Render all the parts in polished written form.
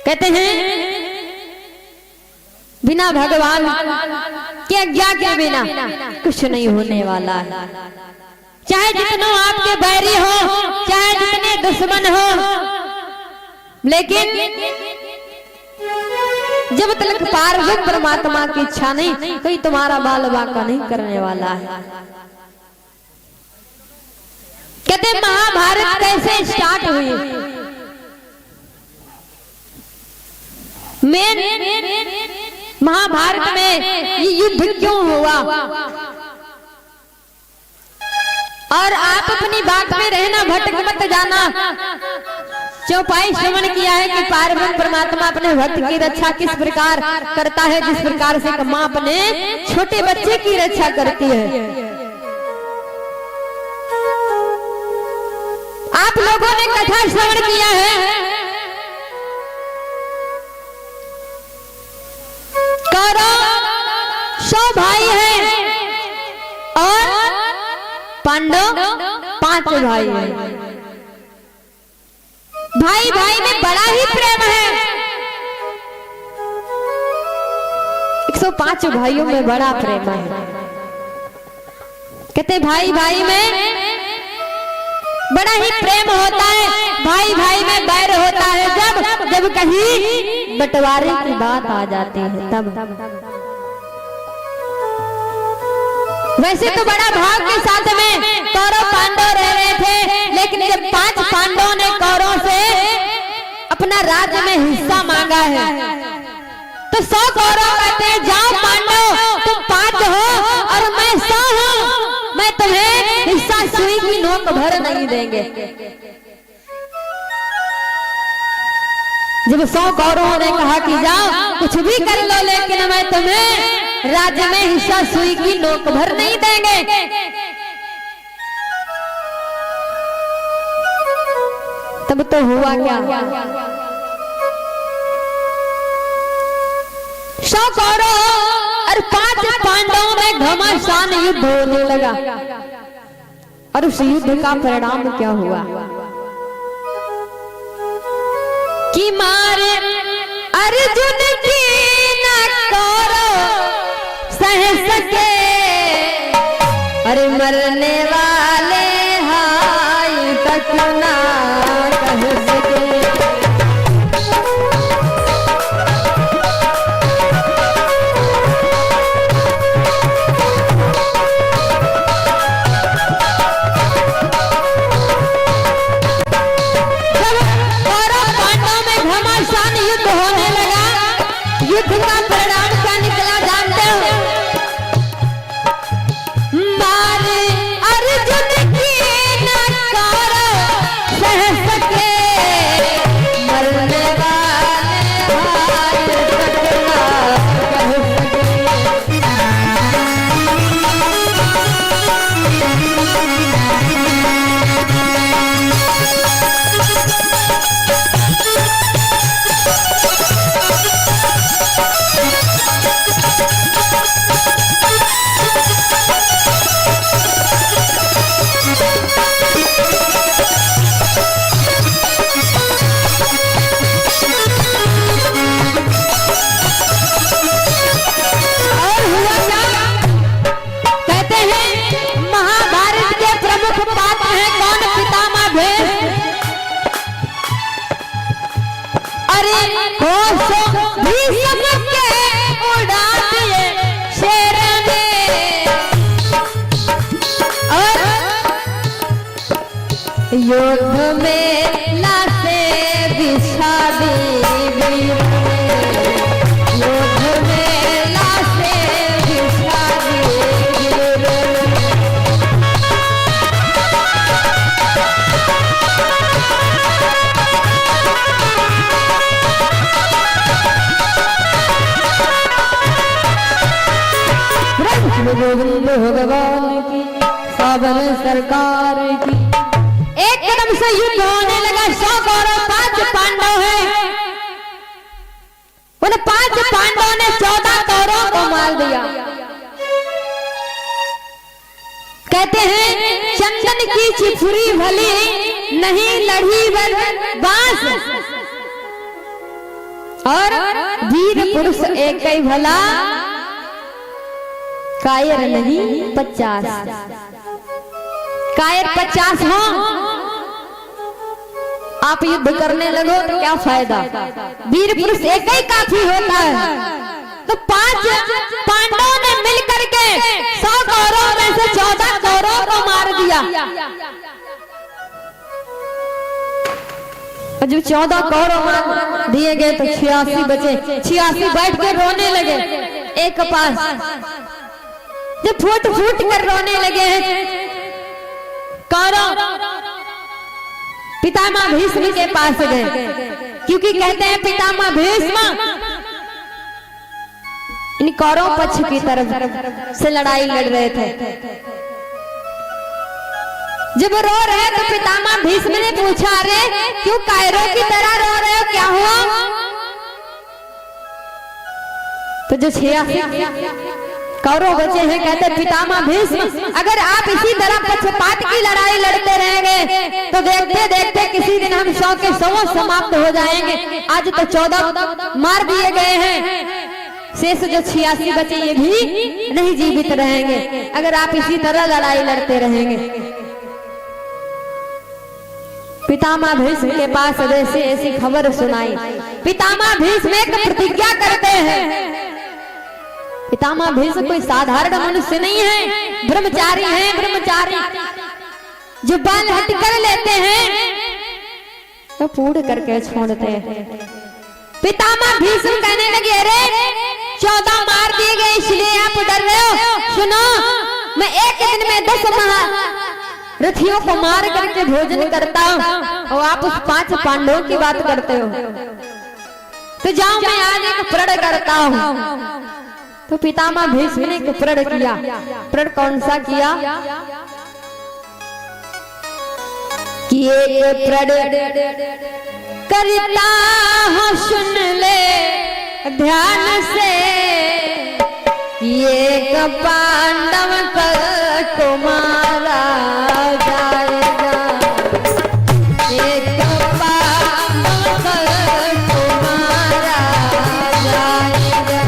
कहते हैं बिना भगवान की आज्ञा के बिना कुछ नहीं होने वाला है। चाहे जितने आपके बैरी हो, चाहे जितने दुश्मन हो, लेकिन जब तक पार्वती परमात्मा की इच्छा नहीं, कोई तुम्हारा बाल बाका नहीं करने वाला है। कहते महाभारत कैसे स्टार्ट हुई? मेन महाभारत में ये युद्ध क्यों हुआ? और आप अपनी बात में रहना, भटक मत जाना। चौपाई श्रवण किया है कि पार्वती परमात्मा अपने भक्त की रक्षा किस प्रकार करता है, जिस प्रकार से माँ अपने छोटे बच्चे की रक्षा करती है। आप लोगों ने कथा श्रवण किया है, कौरव 100 भाई हैं और पांडव 5 भाई हैं। भाई भाई में बड़ा ही प्रेम है। 105 भाइयों में बड़ा प्रेम है। कहते भाई भाई में बड़ा ही प्रेम होता है, भाई भाई में बैर होता है जब कहीं बंटवारे की बात आ जाती है तब। वैसे तो बड़ा भाव के साथ में कौरव पांडव रह रहे थे, लेकिन जब 5 पांडवों ने कौरवों से अपना राज्य में हिस्सा मांगा है, तो 100 कौरव कहते हैं जाओ पांडव, तुम 5 हो और मैं 100 हूँ, मैं तुम्हें हिस्सा सुई की नोक भर नहीं देंगे। जब 100 कौरवों ने कहा कि जाओ कुछ भी कर लो, लेकिन मैं तुम्हें राज्य में हिस्सा सुई की नोक भर नहीं देंगे, तब तो हुआ क्या? 100 कौरव और 5 पांडवों में घमासान युद्ध होने लगा। और उस युद्ध का परिणाम क्या हुआ कि मारे अर्जुन की न कौरव सह सके, अरे मरने वाले हाय तक ना कह सके। युद्ध का परिणाम क्या निकला जानते हो? मारे अर्जुन की न कौरव सह सके, मरने वाले हाय तक ना कह सके। युद्ध में लाशे बिछा दी, युद्ध में लाशे बिछा दी। गोविंद भगवान की, सावन सरकार की। एक कदम से युद्ध होने लगा। 100 कौरव 5 पांडव हैं। उन 5 पांडवों ने 14 कौरवों को मार दिया। कहते हैं चंदन की चिफुरी भली नहीं लड़ी बांस, और वीर पुरुष एक ही भला, कायर नहीं 50। कायर 50 हो, आप युद्ध करने लगो तो क्या फायदा। वीर पुरुष एक ही काफी होता है। तो 5 पांडवों ने मिलकर के 100 कौरवों में से 14 कौरवों को मार दिया। जब 14 कौरव मार दिए गए तो 86 बचे। 86 बैठ के रोने लगे एक पास। जब फूट फूट कर रोने लगे हैं कौरव, पितामह भीष्म के पास गए, क्योंकि कहते हैं पितामह भीष्म इन कौरव पक्ष की तरफ से लड़ाई लड़ रहे थे। जब रो रहे तो पितामह भीष्म ने पूछा, अरे क्यों कायरों की तरह रो रहे हो, क्या हुआ? तो जो 86 कौरव बचे हैं कहते पितामह भीष्म, अगर आप इसी तरह पक्षपात की लड़ाई लड़ते रहेंगे तो देखते देखते किसी दिन हम 100 के 100 समाप्त हो जाएंगे। आज तो 14 मार दिए गए हैं, शेष जो 86 बचे ये भी नहीं जीवित रहेंगे अगर आप इसी तरह लड़ाई लड़ते रहेंगे। पितामह भीष्म के पास ऐसी ऐसी खबर सुनाई। पितामह भीष्म एक प्रतिज्ञा करते हैं। पितामह भीष्म कोई साधारण मनुष्य नहीं है, ब्रह्मचारी हैं। ब्रह्मचारी जो बाल हट कर लेते हैं तो पूर्ण करके छोड़ते हैं। पितामह भीष्म कहने लगे, अरे 14 मार दिए गए इसलिए आप डर रहे हो। सुनो, मैं एक दिन में 10 महारथियों को मार करके भोजन करता हूँ और आप उस 5 पांडवों की बात करते हो। तो जाओ मैं आज एक प्रण करता हूँ। तो पितामह भीष्म ने एक प्रण किया। प्रण कौन सा किया? कि एक प्रण करता हूँ, सुन ले ध्यान से, एक पांडव कल को मारा जाएगा। एक पांडव कल को मारा जाएगा।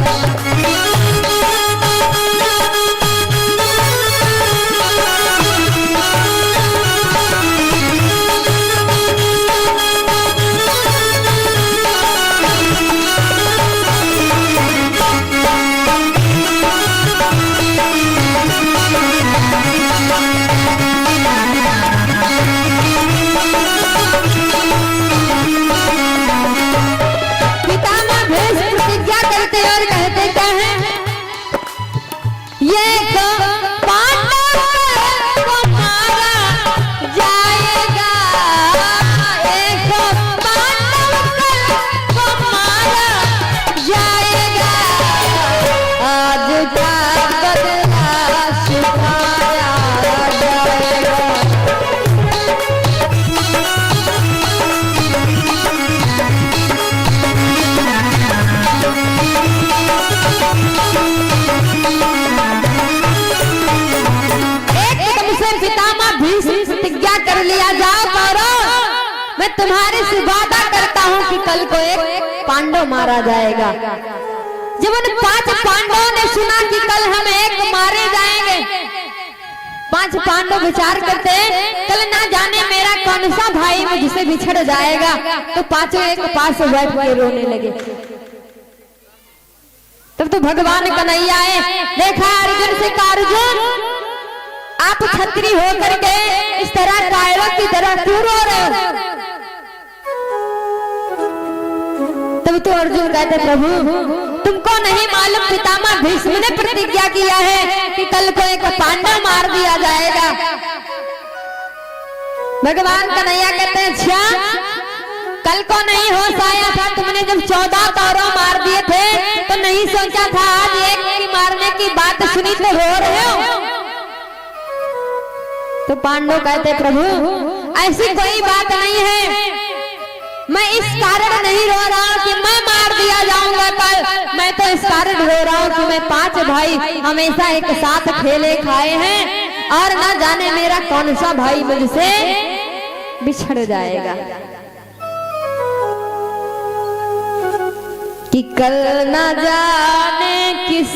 मैं तुम्हारे से वादा करता हूँ कि कल को एक पांडव मारा जाएगा। जब उन 5 पांडवों ने सुना कि कल हम एक मारे जाएंगे, 5 पांडव विचार करते कल ना जाने मेरा कौन सा भाई मुझसे बिछड़ जाएगा। तो 5 एक पास बैठ के रोने लगे। तब तो भगवान कन्हैया आए, देखा अर्जुन से का अर्जुन, आप छत्री होकर के इस तरह कायरों की तरह क्यों रो रहे हो? तब तो अर्जुन कहते, प्रभु तुमको नहीं मालूम पितामह भीष्म ने प्रतिज्ञा किया है कि कल को एक पांडव मार दिया जाएगा। भगवान कन्हैया कहते हैं, अच्छा कल को नहीं होश आया था? तुमने जब 14 कौरव मार दिए थे तो नहीं सोचा था आज एक की मारने की बात सुनी तो रो रहे हो? तो पांडव कहते, प्रभु ऐसी कोई बात नहीं है, मैं इस कारण नहीं रो रहा हूँ कि मैं मार दिया जाऊंगा कल। मैं तो इस कारण रो रहा हूँ कि मैं 5 भाई हमेशा एक साथ खेले खाए हैं और ना जाने मेरा कौन सा भाई मुझसे बिछड़ जाएगा। कि कल न जाने किस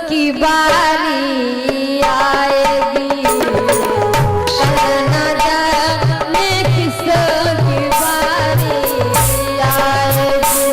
की बारी आएगी, कल न जाने किस की बारी आएगी।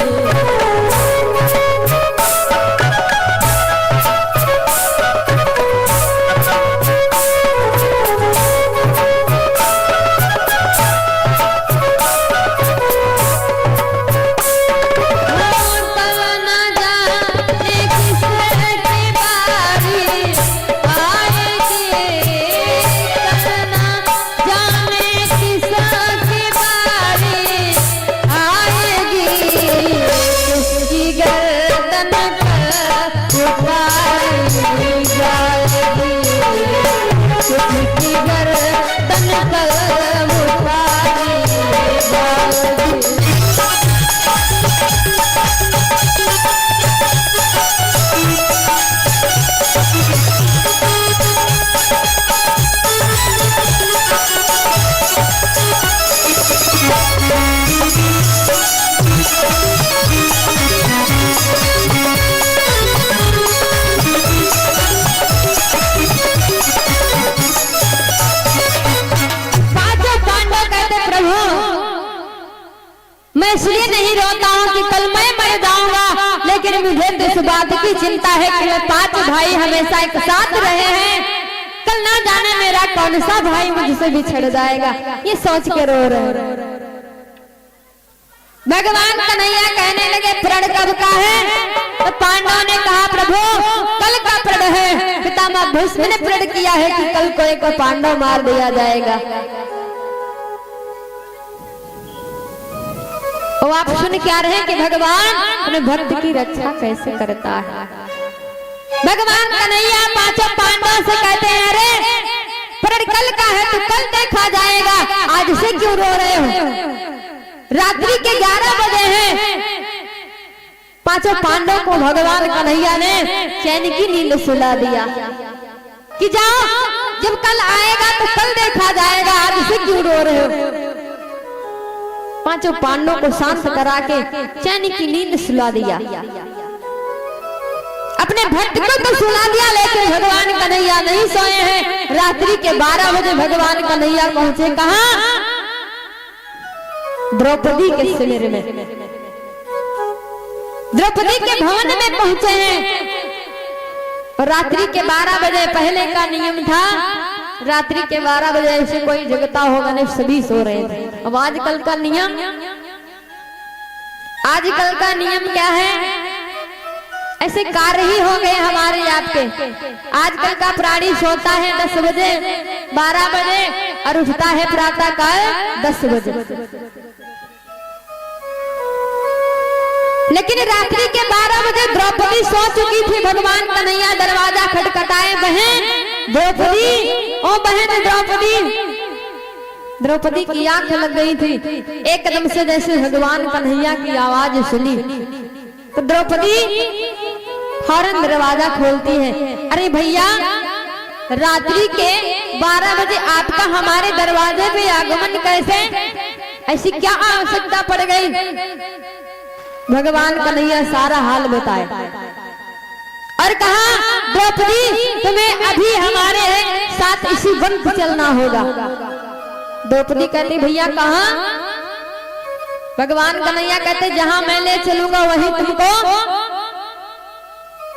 मैं इसलिए नहीं रोता हूँ कि कल मैं मर जाऊंगा, लेकिन मुझे तो इस बात की चिंता है कि मैं 5 भाई हमेशा एक साथ रहे हैं, कल ना जाने मेरा कौन सा भाई मुझसे बिछड़ जाएगा, ये सोच के रो रहे। भगवान कन्हैया कहने लगे प्रण कब का है? तो पांडवों ने कहा प्रभु कल का प्रण है। पितामह भीष्म ने प्रण किया है कि कल को एक पांडव मार दिया जाएगा। और आप सुन क्या रहे कि भगवान अपने भक्त की रक्षा कैसे करता है। भगवान कन्हैया 5 पांडवों से कहते हैं अरे प्रण कल का है तो कल देखा जाएगा, आज से क्यों रो रहे हो? रात्रि के 11 बजे हैं। 5 पांडवों को भगवान कन्हैया ने चैन की नींद सुला दिया कि जाओ जब कल आएगा तो कल देखा जाएगा, आज से क्यों रो रहे हो? 5 पांडवों को शांत करा के चैन की नींद सुला दिया। अपने भक्त को तो सुला दिया, लेकिन भगवान कन्हैया नहीं सोए हैं। रात्रि के 12 बजे भगवान कन्हैया पहुंचे कहां? द्रौपदी के शिविर में, द्रौपदी के भवन में पहुंचे हैं। और रात्रि के 12 बजे पहले का नियम था, रात्रि के 12 बजे ऐसे कोई जगता होगा नहीं, सभी सो रहे थे। अब आजकल का नियम क्या है? ऐसे कार्य ही हो गए हमारे आपके। आजकल का प्राणी सोता है 10 बजे 12 बजे और उठता है प्रातः काल 10 बजे। लेकिन रात्रि के 12 बजे द्रौपदी सो चुकी थी। भगवान कन्हैया दरवाजा खटखटाए, बहन द्रौपदी, ओ बहन द्रौपदी। द्रौपदी की आंख लग गई थी। एकदम से जैसे भगवान कन्हैया की आवाज सुनी तो द्रौपदी फौरन दरवाजा खोलती है। अरे भैया रात्रि के 12 बजे आपका हमारे दरवाजे पे आगमन कैसे? ऐसी क्या आवश्यकता पड़ गई? भगवान कन्हैया सारा हाल बताए और कहा द्रौपदी तुम्हें अभी हमारे साथ इसी वन पर चलना होगा। द्रौपदी कहती भैया कहाँ? भगवान कन्हैया कहते जहां मैं ले चलूंगा वहीं तुमको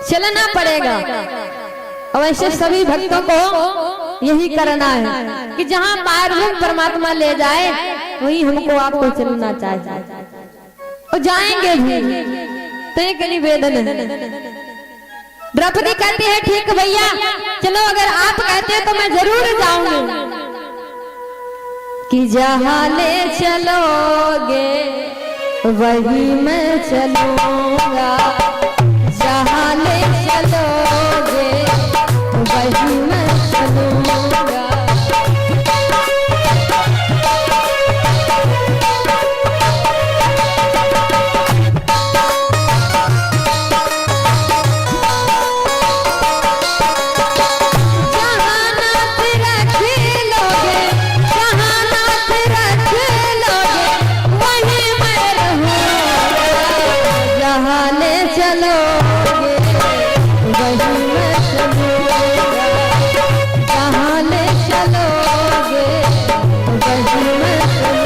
चलना पड़ेगा। और ऐसे सभी भक्तों को यही करना है कि जहां पारब्रह्म परमात्मा ले जाए वहीं हमको आपको चलना चाहिए और जाएंगे भी। तो एक निवेदन है। द्रौपदी कहती है ठीक भैया चलो, अगर आप कहते हैं तो मैं जरूर जाऊंगी। कि जहां ले चलोगे वही मैं चलूंगा, जहां ले चलोगे वही मैं चलूंगा। जहां चलोगे वहीं मैं चलूंगा, जहाँ ले चलोगे वहीं मैं चलूंगा।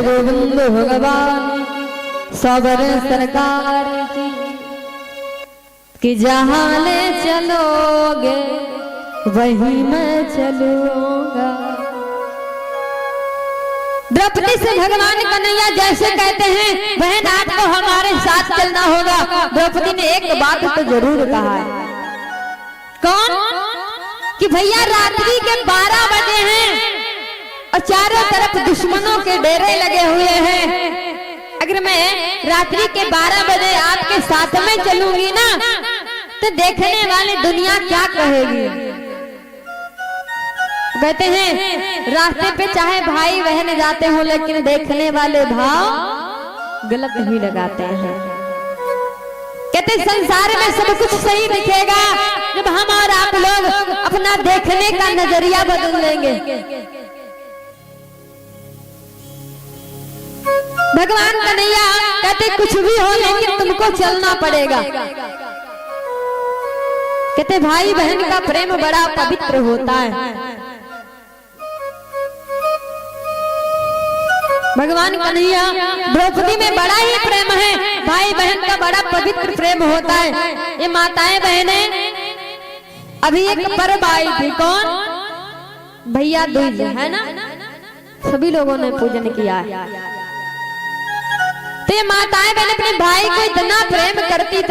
गोविंद भगवान सबर सरकार कि जहाँ ले चलोगे वहीं मैं चलूंगा। द्रौपदी से भगवान कन्हैया जैसे कहते हैं बहन आपको हमारे साथ चलना होगा। द्रौपदी ने एक बात तो जरूर कहा है, कौन? कि भैया रात्रि के 12 बजे हैं और चारों तरफ दुश्मनों के डेरे लगे हुए हैं। अगर मैं रात्रि के 12 बजे आपके साथ में चलूंगी ना तो देखने वाली दुनिया क्या कहेगी? कहते हैं रास्ते पे चाहे भाई बहन जाते हो लेकिन देखने वाले भाव गलत ही लगाते हैं। कहते संसार में सब कुछ सही दिखेगा जब हम और आप लोग अपना देखने का नजरिया बदल लेंगे। भगवान कन्हैया कहते कुछ भी हो लेकिन तुमको चलना पड़ेगा। कहते भाई बहन का प्रेम बड़ा पवित्र होता है। भगवान कन्हैया द्रौपदी में बड़ा ही प्रेम है, भाई बहन का बड़ा पवित्र प्रेम होता है। ये माताएं बहनें अभी एक पर्व आई थी, कौन? भैया दूज है ना, सभी लोगों ने पूजन किया है। तो ये माताएं बहन अपने भाई को इतना प्रेम करती